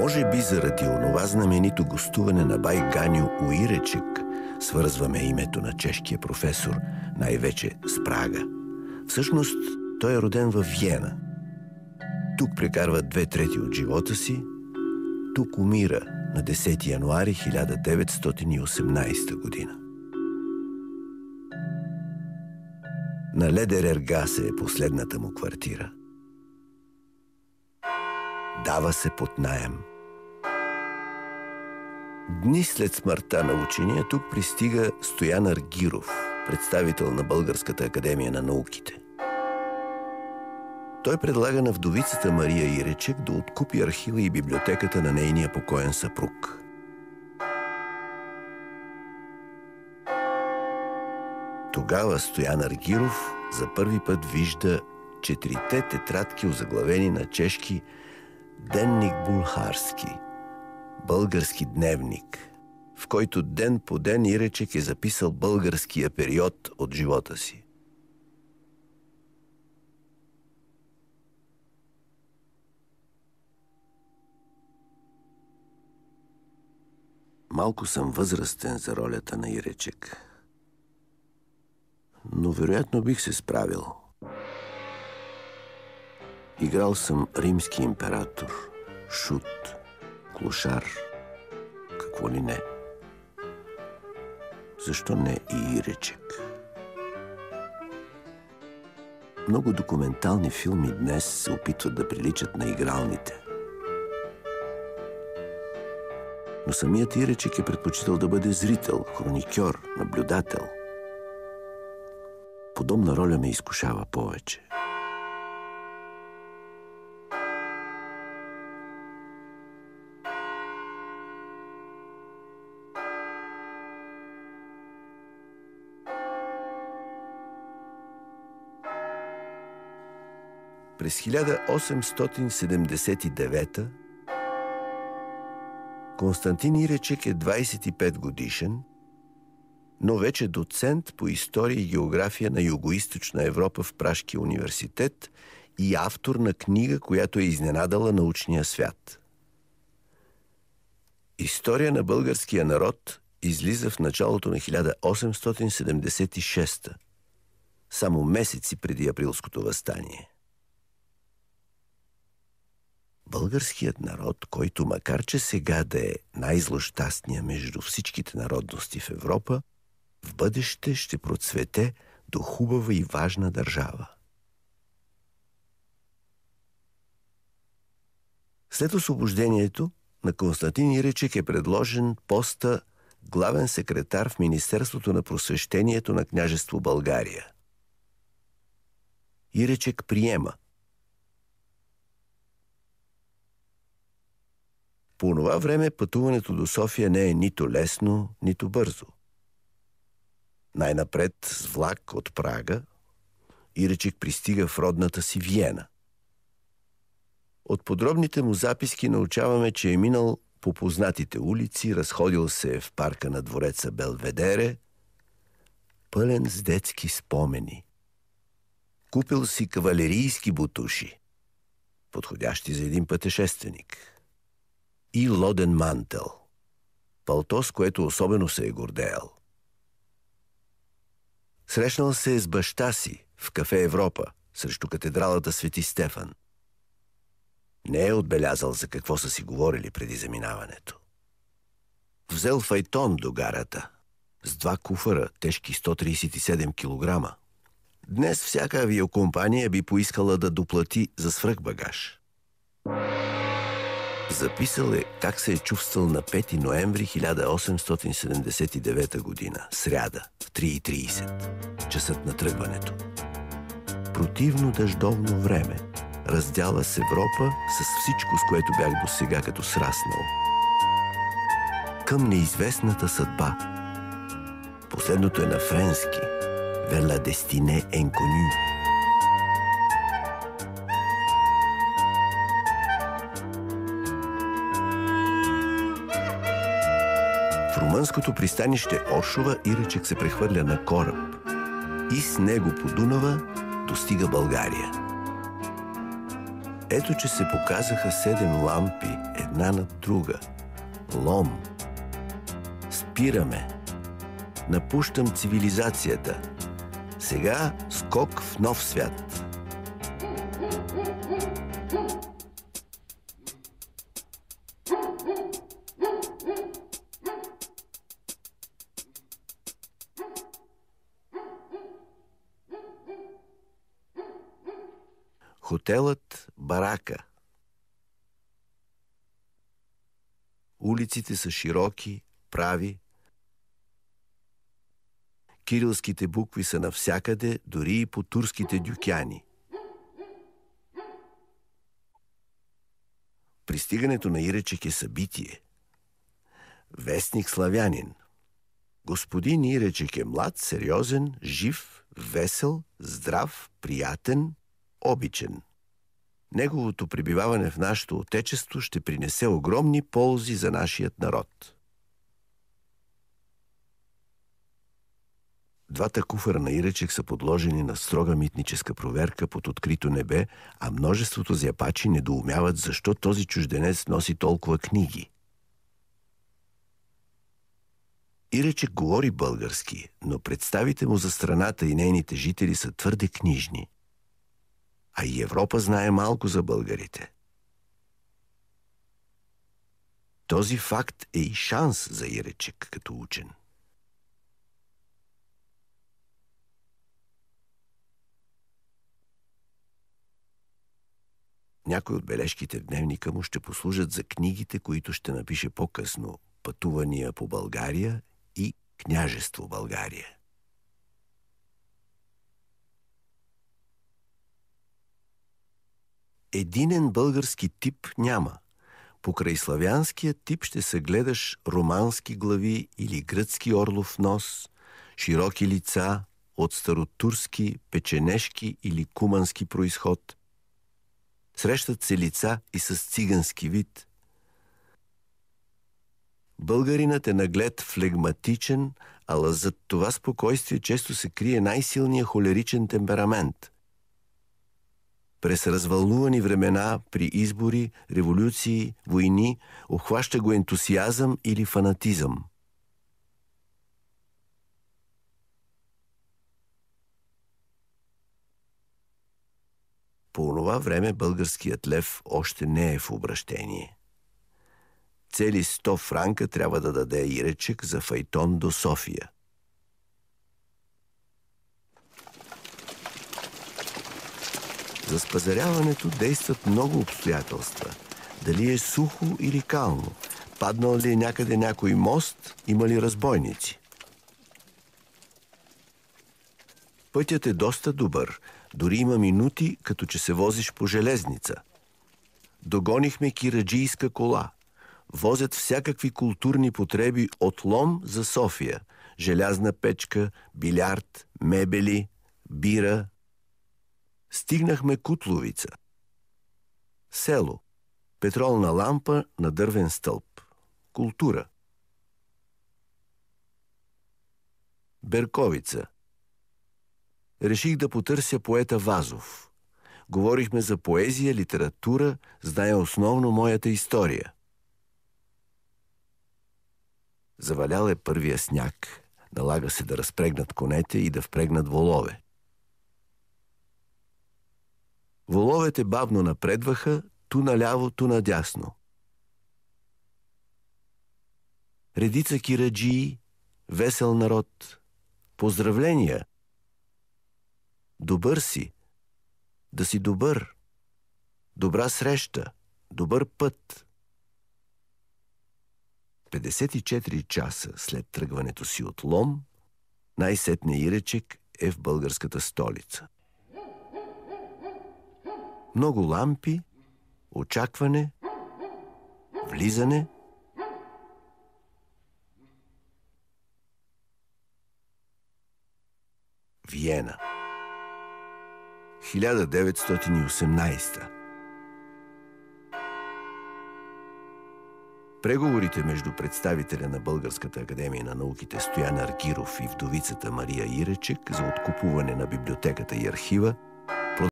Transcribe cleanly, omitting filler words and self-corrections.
Може би заради онова знаменито гостуване на бай Ганьо у Иречек свързваме името на чешкия професор най-вече с Прага. Всъщност, той е роден в Виена. Тук прекарва 2/3 от живота си. Тук умира на 10 януари 1918 година. На Ледерергase е последната му квартира. Дава се под наем. Дни след смъртта на учения тук пристига Стоян Аргиров, представител на Българската академия на науките. Той предлага на вдовицата Мария Иречек да откупи архива и библиотеката на нейния покоен съпруг. Тогава Стоян Аргиров за първи път вижда 4 тетрадки, озаглавени на чешки Денник Булхарски, български дневник, в който ден по ден Иречек е записал българския период от живота си. Малко съм възрастен за ролята на Иречек, но вероятно бих се справил. Играл съм римски император, шут, клошар, какво ли не. Защо не и Иречек? Много документални филми днес се опитват да приличат на игралните. Но самият Иречек е предпочитал да бъде зрител, хроникьор, наблюдател. Подобна роля ме изкушава повече. През 1879 Константин Иречек е 25 годишен, но вече доцент по история и география на Югоизточна Европа в Пражкия университет и автор на книга, която е изненадала научния свят. История на българския народ излиза в началото на 1876, само месеци преди Априлското въстание. Българският народ, който макар че сега да е най-злощастния между всичките народности в Европа, в бъдеще ще процвете до хубава и важна държава. След освобождението на Константин Иречек е предложен поста главен секретар в Министерството на просвещението на княжество България. Иречек приема. По онова време пътуването до София не е нито лесно, нито бързо. Най-напред с влак от Прага Иречек пристига в родната си Виена. От подробните му записки научаваме, че е минал по познатите улици, разходил се в парка на двореца Белведере, пълен с детски спомени. Купил си кавалерийски бутуши, подходящи за един пътешественик, и лоден мантел, палто, с което особено се е гордеял. Срещнал се с баща си в кафе Европа, срещу катедралата Свети Стефан. Не е отбелязал за какво са си говорили преди заминаването. Взел файтон до гарата с 2 куфара, тежки 137 кг. Днес всяка авиокомпания би поискала да доплати за свръхбагаж. Записал е как се е чувствал на 5 ноември 1879 година, сряда, в 3:30, часът на тръгването. Противно дъждовно време раздяла с Европа с всичко, с което бях досега като сраснал. Към неизвестната съдба. Последното е на френски. Vers la destinée inconnue. В румънското пристанище Оршова Иречек се прехвърля на кораб и с него по Дунава достига България. Ето, че се показаха 7 лампи една над друга. Лом. Спираме. Напущам цивилизацията. Сега скок в нов свят. Хотелът Барака. Улиците са широки, прави. Кирилските букви са навсякъде, дори и по турските дюкяни. Пристигането на Иречек е събитие. Вестник славянин. Господин Иречек е млад, сериозен, жив, весел, здрав, приятен, обичен. Неговото пребиваване в нашето отечество ще принесе огромни ползи за нашият народ. Двата куфара на Иречек са подложени на строга митническа проверка под открито небе, а множеството зяпачи недоумяват защо този чужденец носи толкова книги. Иречек говори български, но представите му за страната и нейните жители са твърде книжни. А и Европа знае малко за българите. Този факт е и шанс за Иречек като учен. Някои от бележките в дневника му ще послужат за книгите, които ще напише по-късно: Пътувания по България и Княжество България. Единен български тип няма. Покрай славянския тип ще съгледаш романски глави или гръцки орлов нос, широки лица от старотурски, печенежки или кумански произход. Срещат се лица и с цигански вид. Българинът е наглед флегматичен, ала зад това спокойствие често се крие най-силният холеричен темперамент. През развълнувани времена, при избори, революции, войни, обхваща го ентусиазъм или фанатизъм. По онова време българският лев още не е в обращение. Цели 100 франка трябва да даде Иречек за файтон до София. За спазаряването действат много обстоятелства. Дали е сухо или кално, паднал ли е някъде някой мост, има ли разбойници. Пътят е доста добър, дори има минути, като че се возиш по железница. Догонихме кираджийска кола. Возят всякакви културни потреби от Лом за София. Желязна печка, билярд, мебели, бира. Стигнахме Кутловица. Село. Петролна лампа на дървен стълб. Култура. Берковица. Реших да потърся поета Вазов. Говорихме за поезия, литература, знае основно моята история. Завалял е първия сняг. Налага се да разпрегнат конете и да впрегнат волове. Воловете бавно напредваха, ту наляво, ту надясно. Редица кираджии, весел народ. Поздравления! Добър си! Да си добър! Добра среща! Добър път! 54 часа след тръгването си от Лом, най-сетне Иречек е в българската столица. Много лампи, очакване, влизане. Виена. 1918. Преговорите между представителя на Българската академия на науките Стоян Аргиров и вдовицата Мария Иречек за откупуване на библиотеката и архива